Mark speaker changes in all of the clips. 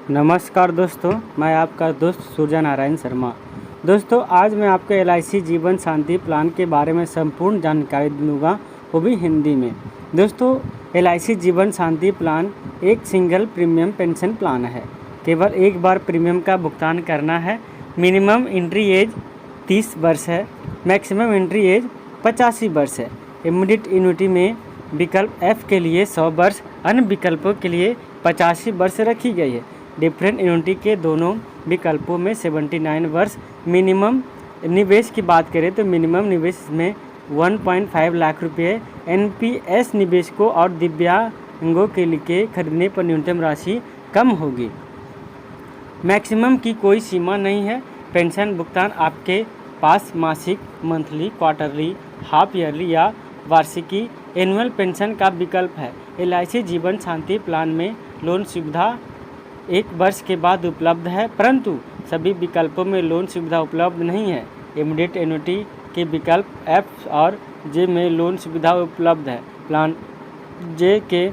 Speaker 1: नमस्कार दोस्तों, मैं आपका दोस्त सूर्य नारायण शर्मा। दोस्तों, आज मैं आपको LIC जीवन शांति प्लान के बारे में संपूर्ण जानकारी दूंगा, वो भी हिंदी में। दोस्तों, LIC जीवन शांति प्लान एक सिंगल प्रीमियम पेंशन प्लान है। केवल एक बार प्रीमियम का भुगतान करना है। मिनिमम एंट्री एज 30 वर्ष है, मैक्सिमम एंट्री एज 85 वर्ष है। इमीडिएट एन्युटी में विकल्प F के लिए 100 वर्ष, अन्य विकल्पों के लिए 85 वर्ष रखी गई है। डिफरेंट एन्युटी के दोनों विकल्पों में 79 वर्ष। मिनिमम निवेश की बात करें तो मिनिमम निवेश में 1.5 लाख रुपये NPS निवेशकों और दिव्यांगों के लिए खरीदने पर न्यूनतम राशि कम होगी। मैक्सिमम की कोई सीमा नहीं है। पेंशन भुगतान आपके पास मासिक, मंथली, क्वार्टरली, हाफ ईयरली या वार्षिकी एनुअल पेंशन का विकल्प है। LIC जीवन शांति प्लान में लोन सुविधा 1 वर्ष के बाद उपलब्ध है, परंतु सभी विकल्पों में लोन सुविधा उपलब्ध नहीं है। इमीडिएट एन्युटी के विकल्प F और J में लोन सुविधा उपलब्ध है। प्लान J के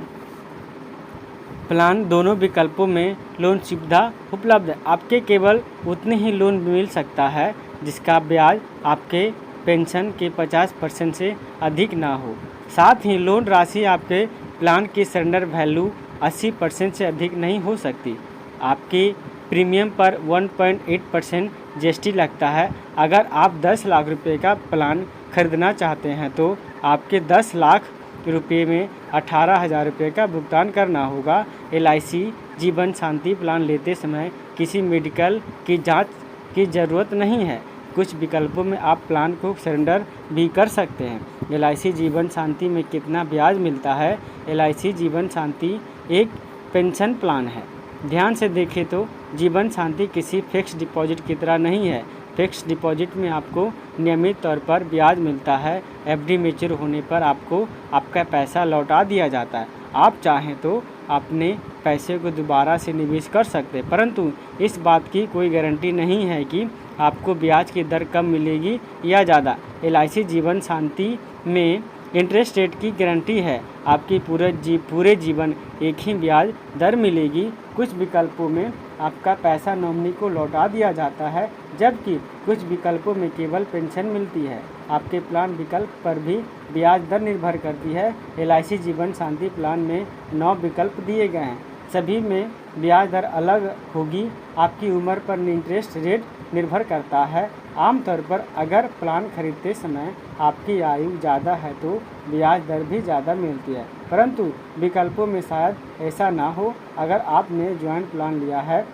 Speaker 1: प्लान दोनों विकल्पों में लोन सुविधा उपलब्ध है। आपके केवल उतने ही लोन मिल सकता है जिसका ब्याज आपके पेंशन के 50% से अधिक ना हो। साथ ही लोन राशि आपके प्लान की सरेंडर वैल्यू 80% से अधिक नहीं हो सकती। आपके प्रीमियम पर 1.8% GST लगता है। अगर आप 10 लाख रुपए का प्लान खरीदना चाहते हैं तो आपके 10 लाख रुपए में 18,000 रुपये का भुगतान करना होगा। LIC जीवन शांति प्लान लेते समय किसी मेडिकल की जांच की ज़रूरत नहीं है। कुछ विकल्पों में आप प्लान को सरेंडर भी कर सकते हैं। LIC जीवन शांति में कितना ब्याज मिलता है? LIC जीवन शांति एक पेंशन प्लान है। ध्यान से देखें तो जीवन शांति किसी फिक्स डिपॉजिट की तरह नहीं है। फिक्स डिपॉजिट में आपको नियमित तौर पर ब्याज मिलता है। FD मैच्योर होने पर आपको आपका पैसा लौटा दिया जाता है। आप चाहें तो अपने पैसे को दोबारा से निवेश कर सकते हैं, परंतु इस बात की कोई गारंटी नहीं है कि आपको ब्याज की दर कम मिलेगी या ज़्यादा। LIC जीवन शांति में इंटरेस्ट रेट की गारंटी है। आपकी पूरे जीवन एक ही ब्याज दर मिलेगी। कुछ विकल्पों में आपका पैसा नॉमिनी को लौटा दिया जाता है, जबकि कुछ विकल्पों में केवल पेंशन मिलती है। आपके प्लान विकल्प पर भी ब्याज दर निर्भर करती है। LIC जीवन शांति प्लान में 9 विकल्प दिए गए हैं। सभी में ब्याज दर अलग होगी। आपकी उम्र पर इंटरेस्ट रेट निर्भर करता है। आमतौर पर अगर प्लान खरीदते समय आपकी आयु ज़्यादा है तो ब्याज दर भी ज़्यादा मिलती है, परंतु विकल्पों में शायद ऐसा ना हो। अगर आपने ज्वाइंट प्लान लिया है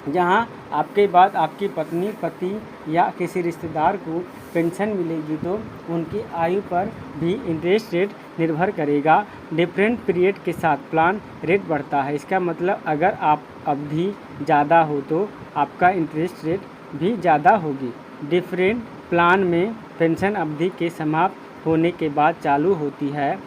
Speaker 1: जहां आपके बाद आपकी पत्नी, पति या किसी रिश्तेदार को पेंशन मिलेगी तो उनकी आयु पर भी इंटरेस्ट रेट निर्भर करेगा। डिफरेंट पीरियड के साथ प्लान रेट बढ़ता है। इसका मतलब अगर आप अवधि ज़्यादा हो तो आपका इंटरेस्ट रेट भी ज़्यादा होगी। डिफरेंट प्लान में पेंशन अवधि के समाप्त होने के बाद चालू होती है।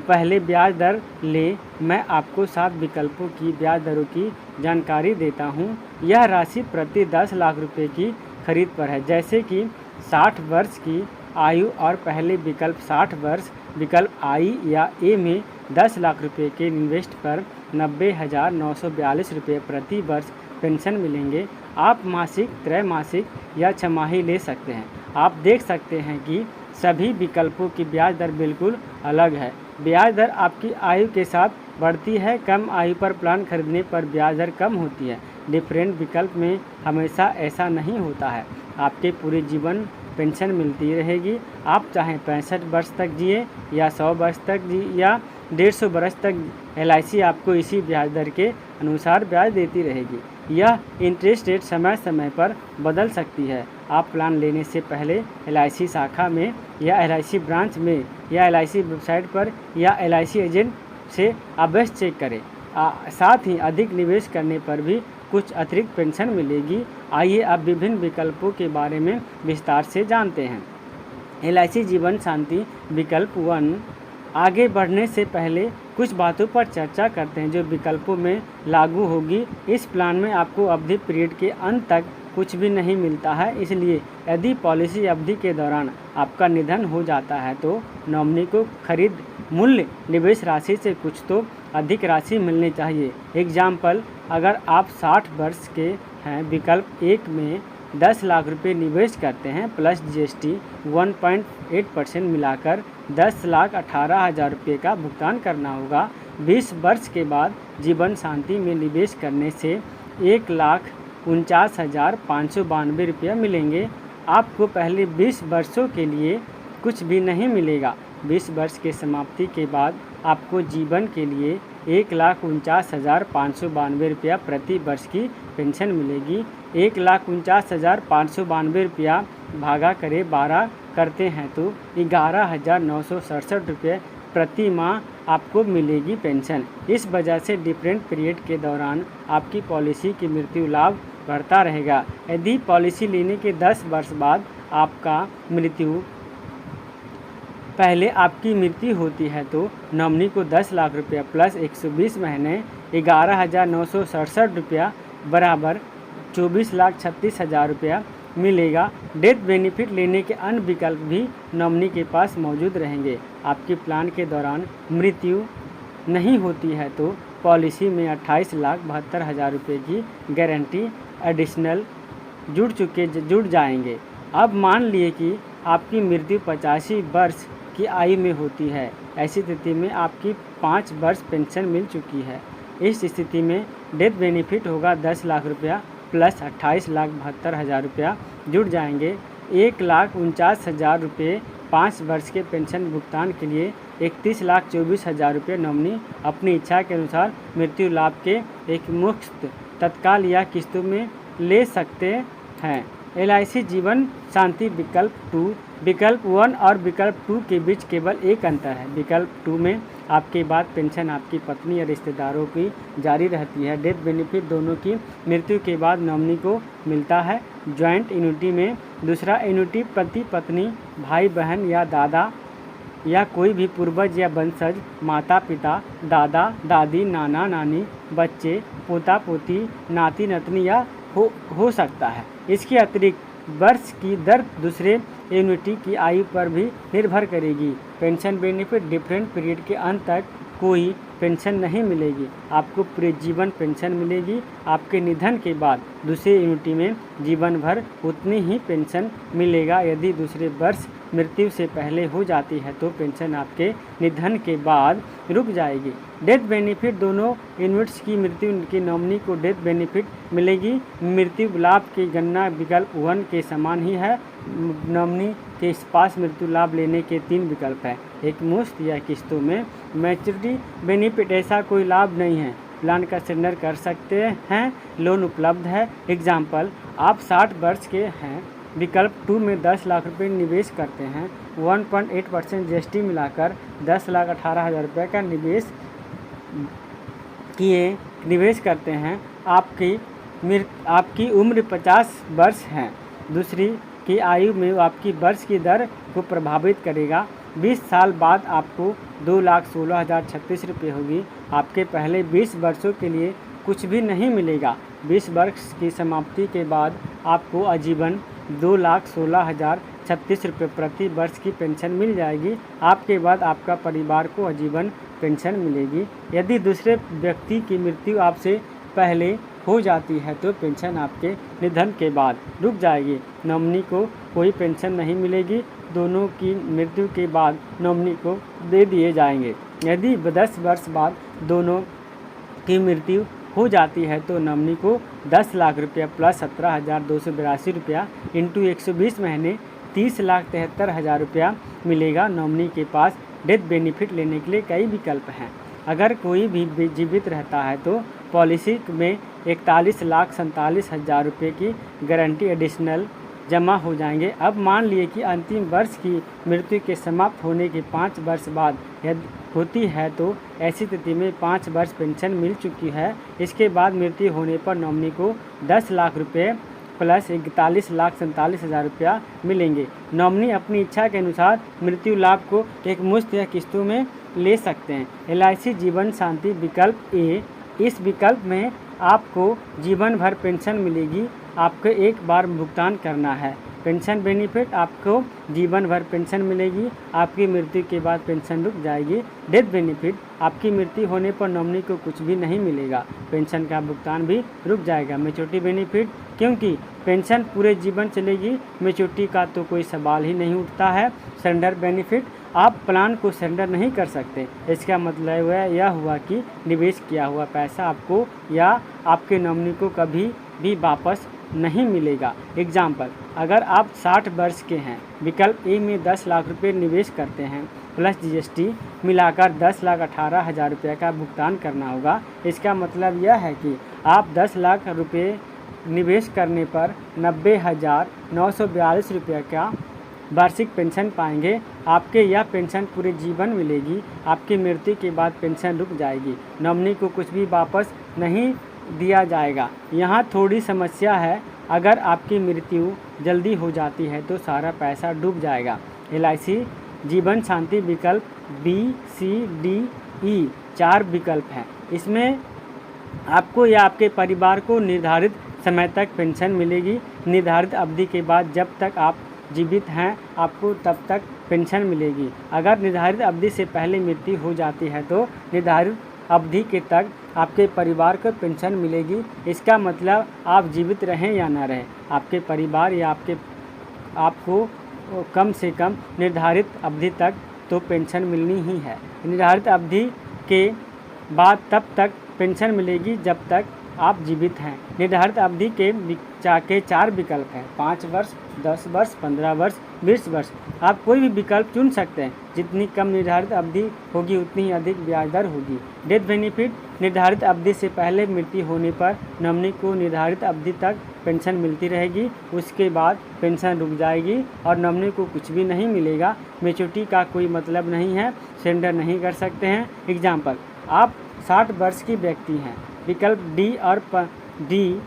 Speaker 1: पहले ब्याज दर ले, मैं आपको 7 विकल्पों की ब्याज दरों की जानकारी देता हूं। यह राशि प्रति 10 लाख रुपए की खरीद पर है, जैसे कि 60 वर्ष की आयु और पहले विकल्प 60 वर्ष, विकल्प I या A में 10 लाख रुपए के इन्वेस्ट पर 90,942 रुपये प्रति वर्ष पेंशन मिलेंगे। आप मासिक, त्रैमासिक या छमाही ले सकते हैं। आप देख सकते हैं कि सभी विकल्पों की ब्याज दर बिल्कुल अलग है। ब्याज दर आपकी आयु के साथ बढ़ती है। कम आयु पर प्लान खरीदने पर ब्याज दर कम होती है। डिफरेंट विकल्प में हमेशा ऐसा नहीं होता है। आपके पूरे जीवन पेंशन मिलती रहेगी। आप चाहें 65 वर्ष तक जिए या 100 वर्ष तक जिए या 150 वर्ष तक, LIC आपको इसी ब्याज दर के अनुसार ब्याज देती रहेगी। यह इंटरेस्ट रेट समय समय पर बदल सकती है। आप प्लान लेने से पहले LIC शाखा में या LIC ब्रांच में या LIC वेबसाइट पर या LIC एजेंट से अवश्य चेक करें। साथ ही अधिक निवेश करने पर भी कुछ अतिरिक्त पेंशन मिलेगी। आइए अब विभिन्न विकल्पों के बारे में विस्तार से जानते हैं। LIC जीवन शांति विकल्प 1। आगे बढ़ने से पहले कुछ बातों पर चर्चा करते हैं जो विकल्पों में लागू होगी। इस प्लान में आपको अवधि पीरियड के अंत तक कुछ भी नहीं मिलता है, इसलिए यदि पॉलिसी अवधि के दौरान आपका निधन हो जाता है तो नॉमिनी को खरीद मूल्य निवेश राशि से कुछ तो अधिक राशि मिलनी चाहिए। एग्जाम्पल, अगर आप 60 वर्ष के हैं, विकल्प 1 में 10 लाख रुपए निवेश करते हैं प्लस GST 1.8% मिलाकर 10,18,000 रुपये का भुगतान करना होगा। 20 वर्ष के बाद जीवन शांति में निवेश करने से 1,49,592 रुपये मिलेंगे। आपको पहले 20 वर्षों के लिए कुछ भी नहीं मिलेगा। 20 वर्ष के समाप्ति के बाद आपको जीवन के लिए 1,49,592 रुपया प्रति वर्ष की पेंशन मिलेगी। 1,49,592 रुपया भागा करे 12 करते हैं तो 11,967 रुपये प्रति माह आपको मिलेगी पेंशन। इस वजह से डिफरेंट पीरियड के दौरान आपकी पॉलिसी की मृत्यु लाभ बढ़ता रहेगा। यदि पॉलिसी लेने के 10 वर्ष बाद पहले आपकी मृत्यु होती है तो नॉमिनी को 10 लाख रुपया प्लस 120 महीने 11,967 रुपया बराबर 24,36,000 रुपया मिलेगा। डेथ बेनिफिट लेने के अन्य विकल्प भी नॉमिनी के पास मौजूद रहेंगे। आपकी प्लान के दौरान मृत्यु नहीं होती है तो पॉलिसी में 28,72,000 रुपये की गारंटी एडिशनल जुड़ जाएंगे। अब मान लिए कि आपकी मृत्यु 85 वर्ष की आयु में होती है। ऐसी स्थिति में आपकी 5 वर्ष पेंशन मिल चुकी है। इस स्थिति में डेथ बेनिफिट होगा 10 लाख रुपया प्लस 28,72,000 रुपया जुड़ जाएंगे। 1,49,000 रुपये 5 वर्ष के पेंशन भुगतान के लिए 31,24,000 रुपये नॉमिनी अपनी इच्छा के अनुसार मृत्यु लाभ के एक मुश्त तत्काल या किस्तों में ले सकते हैं। LIC जीवन शांति विकल्प 1 और विकल्प 2 के बीच केवल एक अंतर है। विकल्प 2 में आपके बाद पेंशन आपकी पत्नी या रिश्तेदारों की जारी रहती है। डेथ बेनिफिट दोनों की मृत्यु के बाद नॉमिनी को मिलता है। जॉइंट एन्युटी में दूसरा एन्युटी पति पत्नी, भाई बहन या दादा या कोई भी पूर्वज या वंशज, माता पिता, दादा दादी, नाना नानी, बच्चे, पोता पोती, नाती नतनी या हो सकता है। इसके अतिरिक्त वर्ष की दर दूसरे एन्युटी की आयु पर भी निर्भर करेगी। पेंशन बेनिफिट डिफरेंट पीरियड के अंत तक कोई पेंशन नहीं मिलेगी। आपको पूरे जीवन पेंशन मिलेगी। आपके निधन के बाद दूसरे एन्युटी में जीवन भर उतनी ही पेंशन मिलेगा। यदि दूसरे वर्ष मृत्यु से पहले हो जाती है तो पेंशन आपके निधन के बाद रुक जाएगी। डेथ बेनिफिट दोनों एन्युटीज की मृत्यु की नॉमिनी को डेथ बेनिफिट मिलेगी। मृत्यु लाभ की गणना विकल्प 1 के समान ही है। नॉमिनी के पास मृत्यु लाभ लेने के 3 विकल्प हैं, एक मुश्त या किस्तों में। मैच्योरिटी बेनिफिट ऐसा कोई लाभ नहीं है। प्लान का सरेंडर कर सकते हैं, लोन उपलब्ध है। एग्जाम्पल, आप 60 वर्ष के हैं, विकल्प 2 में 10 लाख रुपये निवेश करते हैं, 1.8% GST मिलाकर 10,18,000 रुपये का निवेश करते हैं। आपकी उम्र 50 वर्ष है। दूसरी की आयु में आपकी वर्ष की दर को प्रभावित करेगा। 20 साल बाद आपको 2,16,036 रुपये होगी। आपके पहले 20 वर्षों के लिए कुछ भी नहीं मिलेगा। 20 वर्ष की समाप्ति के बाद आपको आजीवन 2,16,036 रुपये प्रति वर्ष की पेंशन मिल जाएगी। आपके बाद आपका परिवार को आजीवन पेंशन मिलेगी। यदि दूसरे व्यक्ति की मृत्यु आपसे पहले हो जाती है तो पेंशन आपके निधन के बाद रुक जाएगी। नॉमिनी को कोई पेंशन नहीं मिलेगी। दोनों की मृत्यु के बाद नॉमिनी को दे दिए जाएंगे। यदि 10 वर्ष बाद दोनों की मृत्यु हो जाती है तो नॉमिनी को 10 लाख रुपया प्लस 17,282 रुपया इंटू 120 महीने 30,73,000 रुपया मिलेगा। नॉमिनी के पास डेथ बेनिफिट लेने के लिए कई विकल्प हैं। अगर कोई भी जीवित रहता है तो पॉलिसी में 41,47,000 रुपये की गारंटी एडिशनल जमा हो जाएंगे। अब मान लिए कि अंतिम वर्ष की मृत्यु के समाप्त होने के 5 वर्ष बाद यदि होती है तो ऐसी स्थिति में 5 वर्ष पेंशन मिल चुकी है। इसके बाद मृत्यु होने पर नॉमिनी को 10 लाख रुपये प्लस 41,47,000 रुपया मिलेंगे। नॉमिनी अपनी इच्छा के अनुसार मृत्यु लाभ को एक मुश्त या किस्तों में ले सकते हैं। LIC जीवन शांति विकल्प A, इस विकल्प में आपको जीवन भर पेंशन मिलेगी। आपको एक बार भुगतान करना है। पेंशन बेनिफिट आपको जीवन भर पेंशन मिलेगी, आपकी मृत्यु के बाद पेंशन रुक जाएगी। डेथ बेनिफिट आपकी मृत्यु होने पर नॉमिनी को कुछ भी नहीं मिलेगा, पेंशन का भुगतान भी रुक जाएगा। मैच्योरिटी बेनिफिट क्योंकि पेंशन पूरे जीवन चलेगी, मैच्योरिटी का तो कोई सवाल ही नहीं उठता है। सरेंडर बेनिफिट आप प्लान को सरेंडर नहीं कर सकते, इसका मतलब यह हुआ कि निवेश किया हुआ पैसा आपको या आपके नॉमिनी को कभी भी वापस नहीं मिलेगा। एग्जाम्पल, अगर आप 60 वर्ष के हैं, विकल्प ए में 10 लाख रुपये निवेश करते हैं प्लस जीएसटी मिलाकर 10,18,000 रुपये का भुगतान करना होगा। इसका मतलब यह है कि आप 10 लाख रुपये निवेश करने पर 90,942 रुपये का वार्षिक पेंशन पाएंगे। आपके यह पेंशन पूरे जीवन मिलेगी, आपकी मृत्यु के बाद पेंशन रुक जाएगी, नॉमिनी को कुछ भी वापस नहीं दिया जाएगा। यहाँ थोड़ी समस्या है, अगर आपकी मृत्यु जल्दी हो जाती है तो सारा पैसा डूब जाएगा। LIC जीवन शांति विकल्प B, C, D, E 4 विकल्प हैं। इसमें आपको या आपके परिवार को निर्धारित समय तक पेंशन मिलेगी। निर्धारित अवधि के बाद जब तक आप जीवित हैं आपको तब तक पेंशन मिलेगी। अगर निर्धारित अवधि से पहले मृत्यु हो जाती है तो निर्धारित अवधि के तक आपके परिवार को पेंशन मिलेगी। इसका मतलब आप जीवित रहें या ना रहें, आपके परिवार या आपको कम से कम निर्धारित अवधि तक तो पेंशन मिलनी ही है। निर्धारित अवधि के बाद तब तक पेंशन मिलेगी जब तक आप जीवित हैं। निर्धारित अवधि के 4 विकल्प हैं, 5 वर्ष, 10 वर्ष, 15 वर्ष, 20 वर्ष। आप कोई भी विकल्प चुन सकते हैं। जितनी कम निर्धारित अवधि होगी उतनी ही अधिक ब्याज दर होगी। डेथ बेनिफिट निर्धारित अवधि से पहले मृत्यु होने पर नॉमिनी को निर्धारित अवधि तक पेंशन मिलती रहेगी, उसके बाद पेंशन रुक जाएगी और नॉमिनी को कुछ भी नहीं मिलेगा। मैच्योरिटी का कोई मतलब नहीं है, सरेंडर नहीं कर सकते हैं। एग्जाम्पल, आप 60 वर्ष की व्यक्ति हैं, विकल्प डी और डी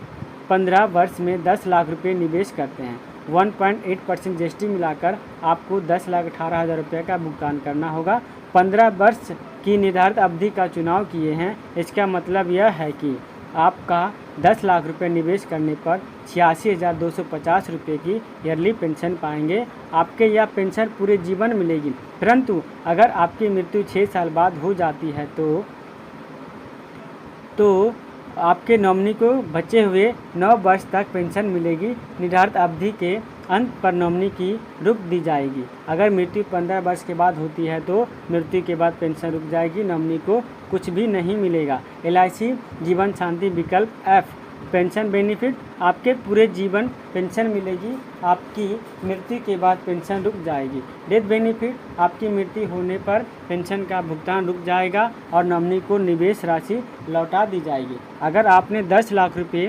Speaker 1: 15 वर्ष में 10 लाख रुपये निवेश करते हैं। 1.8% जीएसटी मिलाकर आपको 10,18,000 रुपये का भुगतान करना होगा। 15 वर्ष की निर्धारित अवधि का चुनाव किए हैं, इसका मतलब यह है कि आपका 10 लाख रुपये निवेश करने पर 86,250 रुपये की ईयरली पेंशन पाएंगे। आपके यह पेंशन पूरे जीवन मिलेगी, परंतु अगर आपकी मृत्यु 6 साल बाद हो जाती है तो आपके नॉमिनी को बचे हुए 9 वर्ष तक पेंशन मिलेगी। निर्धारित अवधि के अंत पर नॉमिनी की रुक दी जाएगी। अगर मृत्यु 15 वर्ष के बाद होती है तो मृत्यु के बाद पेंशन रुक जाएगी, नॉमिनी को कुछ भी नहीं मिलेगा। LIC जीवन शांति विकल्प F पेंशन बेनिफिट आपके पूरे जीवन पेंशन मिलेगी, आपकी मृत्यु के बाद पेंशन रुक जाएगी। डेथ बेनिफिट आपकी मृत्यु होने पर पेंशन का भुगतान रुक जाएगा और नॉमिनी को निवेश राशि लौटा दी जाएगी। अगर आपने 10 लाख रुपये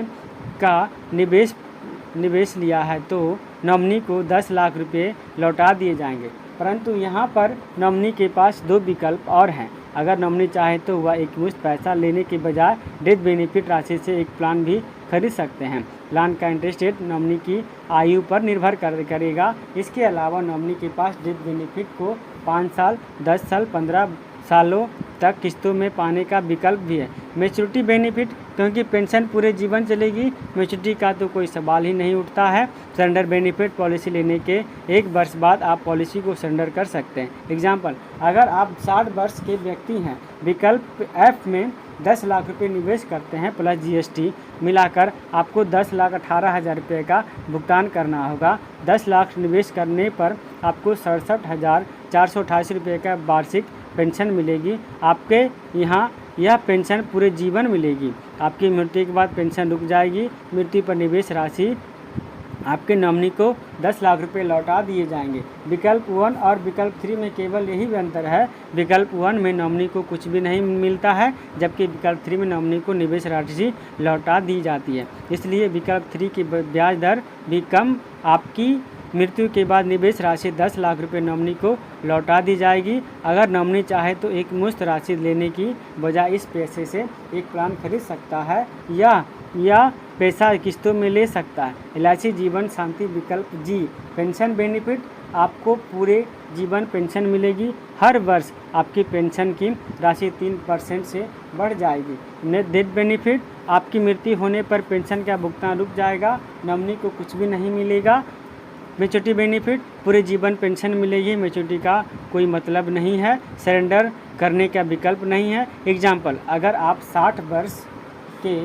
Speaker 1: का निवेश लिया है तो नॉमिनी को 10 लाख रुपये लौटा दिए जाएंगे, परंतु यहाँ पर नॉमिनी के पास 2 विकल्प और हैं। अगर नॉमिनी चाहे तो वह एकमुश्त पैसा लेने के बजाय डेथ बेनिफिट राशि से एक प्लान भी खरीद सकते हैं। प्लान का इंटरेस्ट रेट नॉमिनी की आयु पर निर्भर करेगा। इसके अलावा नॉमिनी के पास डेथ बेनिफिट को 5 साल, 10 साल, 15 सालों तक किस्तों में पाने का विकल्प भी है। मैच्योरिटी बेनिफिट क्योंकि पेंशन पूरे जीवन चलेगी, मैच्योरिटी का तो कोई सवाल ही नहीं उठता है। सरेंडर बेनिफिट पॉलिसी लेने के 1 वर्ष बाद आप पॉलिसी को सरेंडर कर सकते हैं। एग्जाम्पल, अगर आप 60 वर्ष के व्यक्ति हैं, विकल्प F में 10 लाख रुपये निवेश करते हैं प्लस जीएसटी मिलाकर आपको 10,18,000 रुपये का भुगतान करना होगा। 10 लाख निवेश करने पर आपको 67,428 रुपये का वार्षिक पेंशन मिलेगी। आपके यहाँ यह पेंशन पूरे जीवन मिलेगी, आपकी मृत्यु के बाद पेंशन रुक जाएगी। मृत्यु पर निवेश राशि आपके नॉमिनी को 10 लाख रुपए लौटा दिए जाएंगे। विकल्प 1 और विकल्प 3 में केवल यही अंतर है, विकल्प 1 में नॉमिनी को कुछ भी नहीं मिलता है, जबकि विकल्प 3 में नॉमिनी को निवेश राशि लौटा दी जाती है। इसलिए विकल्प 3 की ब्याज दर भी कम, आपकी मृत्यु के बाद निवेश राशि 10 लाख रुपए नॉमिनी को लौटा दी जाएगी। अगर नॉमिनी चाहे तो एक मुश्त राशि लेने की बजाय इस पैसे से एक प्लान खरीद सकता है या पैसा किस्तों में ले सकता है। LIC जीवन शांति विकल्प G पेंशन बेनिफिट आपको पूरे जीवन पेंशन मिलेगी। हर वर्ष आपकी पेंशन की राशि 3% से बढ़ जाएगी। डेथ बेनिफिट आपकी मृत्यु होने पर पेंशन का भुगतान रुक जाएगा, नॉमिनी को कुछ भी नहीं मिलेगा। मैच्योरिटी बेनिफिट पूरे जीवन पेंशन मिलेगी। मैच्योरिटी का कोई मतलब नहीं है, सरेंडर करने का विकल्प नहीं है। एग्जाम्पल, अगर आप 60 वर्ष के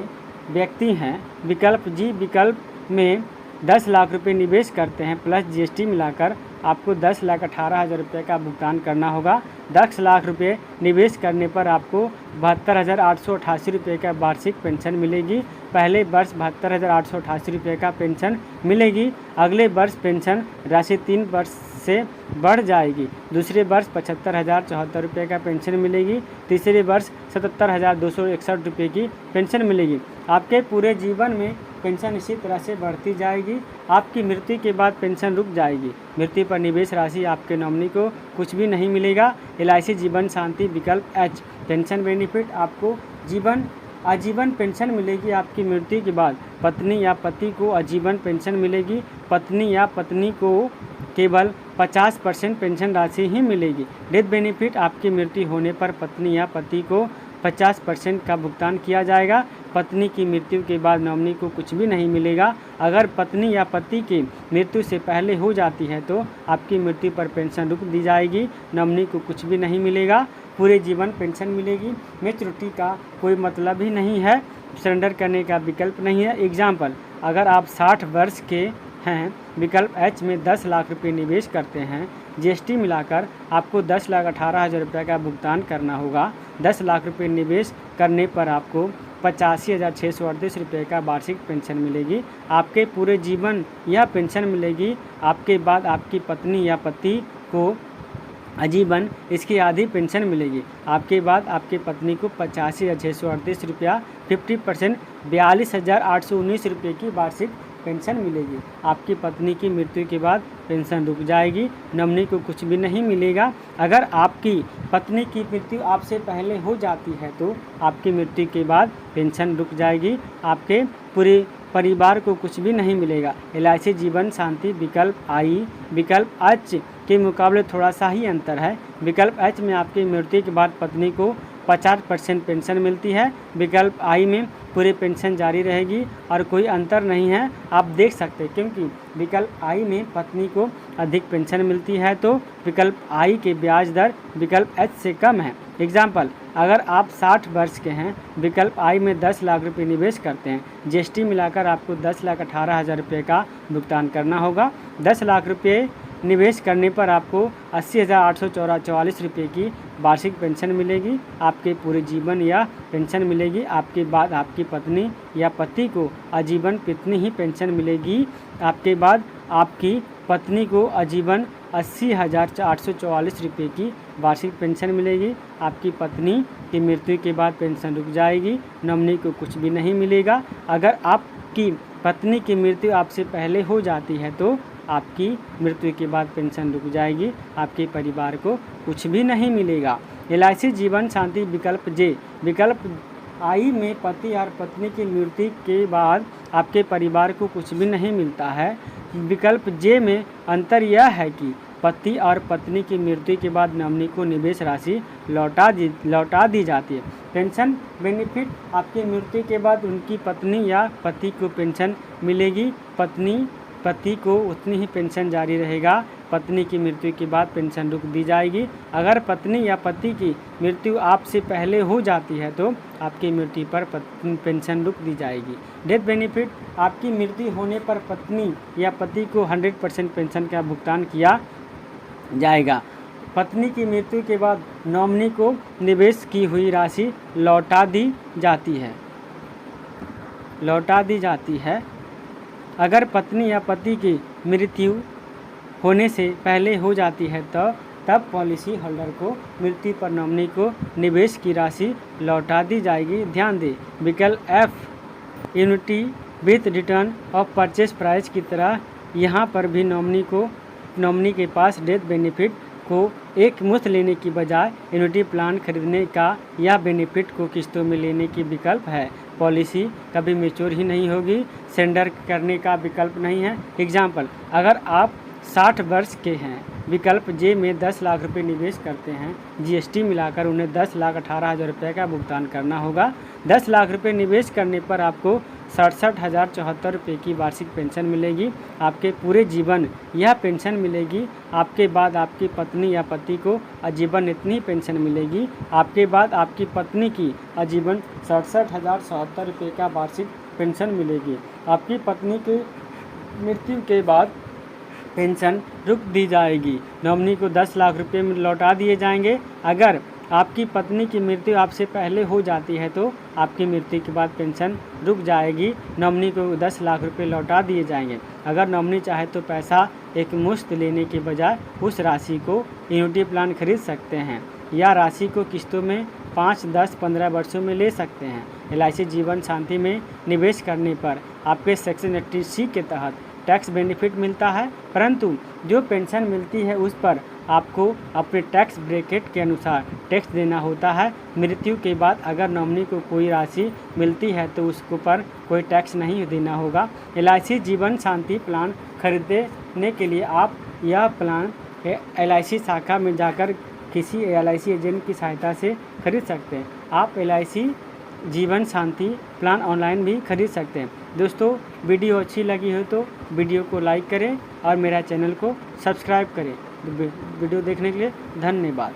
Speaker 1: व्यक्ति हैं, विकल्प जी विकल्प में 10 लाख रुपए निवेश करते हैं प्लस जीएसटी मिलाकर आपको 10,18,000 रुपये का भुगतान करना होगा। 10 लाख रुपये निवेश करने पर आपको 72,888 रुपये का वार्षिक पेंशन मिलेगी। पहले वर्ष 72,888 रुपये का पेंशन मिलेगी। अगले वर्ष पेंशन राशि 3 वर्ष से बढ़ जाएगी। दूसरे वर्ष 75,074 रुपये का पेंशन मिलेगी। तीसरे वर्ष 77,261 रुपये की पेंशन मिलेगी। आपके पूरे जीवन में पेंशन इसी तरह से बढ़ती जाएगी। आपकी मृत्यु के बाद पेंशन रुक जाएगी। मृत्यु पर निवेश राशि आपके नॉमिनी को कुछ भी नहीं मिलेगा। LIC जीवन शांति विकल्प H पेंशन बेनिफिट आपको आजीवन पेंशन मिलेगी। आपकी मृत्यु के बाद पत्नी या पति को आजीवन पेंशन मिलेगी। पत्नी या पत्नी को केवल 50% पेंशन राशि ही मिलेगी। डेथ बेनिफिट आपकी मृत्यु होने पर पत्नी या पति को 50% का भुगतान किया जाएगा। पत्नी की मृत्यु के बाद नॉमिनी को कुछ भी नहीं मिलेगा। अगर पत्नी या पति की मृत्यु से पहले हो जाती है तो आपकी मृत्यु पर पेंशन रुक दी जाएगी। नॉमिनी को कुछ भी नहीं मिलेगा। पूरे जीवन पेंशन मिलेगी। मैच्योरिटी का कोई मतलब ही नहीं है, सरेंडर करने का विकल्प नहीं है। एग्जाम्पल, अगर आप 60 वर्ष के हैं, विकल्प H में 10 लाख रुपये निवेश करते हैं, जीएसटी मिलाकर आपको 10,18,000 रुपये का भुगतान करना होगा। 10 लाख रुपये निवेश करने पर आपको 85,638 रुपये का वार्षिक पेंशन मिलेगी। आपके पूरे जीवन यह पेंशन मिलेगी। आपके बाद आपकी पत्नी या पति को आजीवन इसकी आधी पेंशन मिलेगी। आपके बाद आपकी पत्नी को 85,638 रुपया 50% 42,819 रुपये की वार्षिक पेंशन मिलेगी। आपकी पत्नी की मृत्यु के बाद पेंशन रुक जाएगी। नॉमिनी को कुछ भी नहीं मिलेगा। अगर आपकी पत्नी की मृत्यु आपसे पहले हो जाती है तो आपकी मृत्यु के बाद पेंशन रुक जाएगी। आपके पूरे परिवार को कुछ भी नहीं मिलेगा। LIC जीवन शांति विकल्प I विकल्प H के मुकाबले थोड़ा सा ही अंतर है। विकल्प H में आपकी मृत्यु के बाद पत्नी को 50% पेंशन मिलती है। विकल्प I में पूरी पेंशन जारी रहेगी और कोई अंतर नहीं है, आप देख सकते हैं, क्योंकि विकल्प I में पत्नी को अधिक पेंशन मिलती है तो विकल्प I के ब्याज दर विकल्प H से कम है। एग्जाम्पल, अगर आप 60 वर्ष के हैं, विकल्प I में 10 लाख रुपये निवेश करते हैं, जीएसटी मिलाकर आपको 10,18,000 रुपये का भुगतान करना होगा। 10 लाख रुपये निवेश करने पर आपको 80,844 रुपये की वार्षिक पेंशन मिलेगी। आपके पूरे जीवन यह पेंशन मिलेगी। आपके बाद आपकी पत्नी या पति को आजीवन पत्नी ही पेंशन मिलेगी। आपके बाद आपकी पत्नी को आजीवन 80,844 रुपये की वार्षिक पेंशन मिलेगी। आपकी पत्नी की मृत्यु के बाद पेंशन रुक जाएगी। नॉमिनी को कुछ भी नहीं मिलेगा। अगर आपकी पत्नी की मृत्यु आपसे पहले हो जाती है तो आपकी मृत्यु के बाद पेंशन रुक जाएगी। आपके परिवार को कुछ भी नहीं मिलेगा। LIC जीवन शांति विकल्प J विकल्प I में पति और पत्नी की मृत्यु के बाद आपके परिवार को कुछ भी नहीं मिलता है। विकल्प J में अंतर यह है कि पति और पत्नी की मृत्यु के बाद नॉमिनी को निवेश राशि लौटा दी जाती है। पेंशन बेनिफिट आपकी मृत्यु के बाद उनकी पत्नी या पति को पेंशन मिलेगी। पति को उतनी ही पेंशन जारी रहेगा। पत्नी की मृत्यु के बाद पेंशन रुक दी जाएगी। अगर पत्नी या पति की मृत्यु आपसे पहले हो जाती है तो आपकी मृत्यु पर पेंशन रुक दी जाएगी। डेथ बेनिफिट आपकी मृत्यु होने पर पत्नी या पति को 100% पेंशन का भुगतान किया जाएगा। पत्नी की मृत्यु के बाद नॉमिनी को निवेश की हुई राशि लौटा दी जाती है। अगर पत्नी या पति की मृत्यु होने से पहले हो जाती है तो तब पॉलिसी होल्डर को मृत्यु पर नॉमिनी को निवेश की राशि लौटा दी जाएगी। ध्यान दें, विकल्प F unity with return of purchase price की तरह यहाँ पर भी नॉमिनी के पास डेथ बेनिफिट को एक मुश्त लेने की बजाय यूनिटी प्लान खरीदने का या बेनिफिट को किस्तों में लेने की विकल्प है। पॉलिसी कभी मैच्योर ही नहीं होगी। सरेंडर करने का विकल्प नहीं है। एग्जाम्पल, अगर आप 60 वर्ष के हैं, विकल्प जे में 10 लाख रुपए निवेश करते हैं, जीएसटी मिलाकर उन्हें 10,18,000 रुपये का भुगतान करना होगा। 10 लाख रुपए निवेश करने पर आपको 67,074 रुपये की वार्षिक पेंशन मिलेगी। आपके पूरे जीवन यह पेंशन मिलेगी। आपके बाद आपकी पत्नी या पति को आजीवन इतनी पेंशन मिलेगी। आपके बाद आपकी पत्नी की आजीवन 67,074 रुपये का वार्षिक पेंशन मिलेगी। आपकी पत्नी की मृत्यु के बाद पेंशन रुक दी जाएगी। नॉमिनी को 10 लाख रुपये में लौटा दिए जाएंगे। अगर आपकी पत्नी की मृत्यु आपसे पहले हो जाती है तो आपकी मृत्यु के बाद पेंशन रुक जाएगी। नॉमिनी को 10 लाख रुपये लौटा दिए जाएंगे। अगर नॉमिनी चाहे तो पैसा एक मुश्त लेने के बजाय उस राशि को एन्युटी प्लान खरीद सकते हैं या राशि को किस्तों में 5, 10, 15 वर्षों में ले सकते हैं। LIC जीवन साथी में निवेश करने पर आपके सेक्शन 80C के तहत टैक्स बेनिफिट मिलता है, परंतु जो पेंशन मिलती है उस पर आपको अपने टैक्स ब्रैकेट के अनुसार टैक्स देना होता है। मृत्यु के बाद अगर नॉमिनी को कोई राशि मिलती है तो उसको पर कोई टैक्स नहीं देना होगा। LIC जीवन साथी प्लान खरीदने के लिए आप यह प्लान LIC शाखा में जाकर किसी LIC एजेंट की सहायता से खरीद सकते हैं। आप LIC जीवन साथी प्लान ऑनलाइन भी खरीद सकते हैं। दोस्तों, वीडियो अच्छी लगी हो तो वीडियो को लाइक करें और मेरा चैनल को सब्सक्राइब करें। वीडियो देखने के लिए धन्यवाद।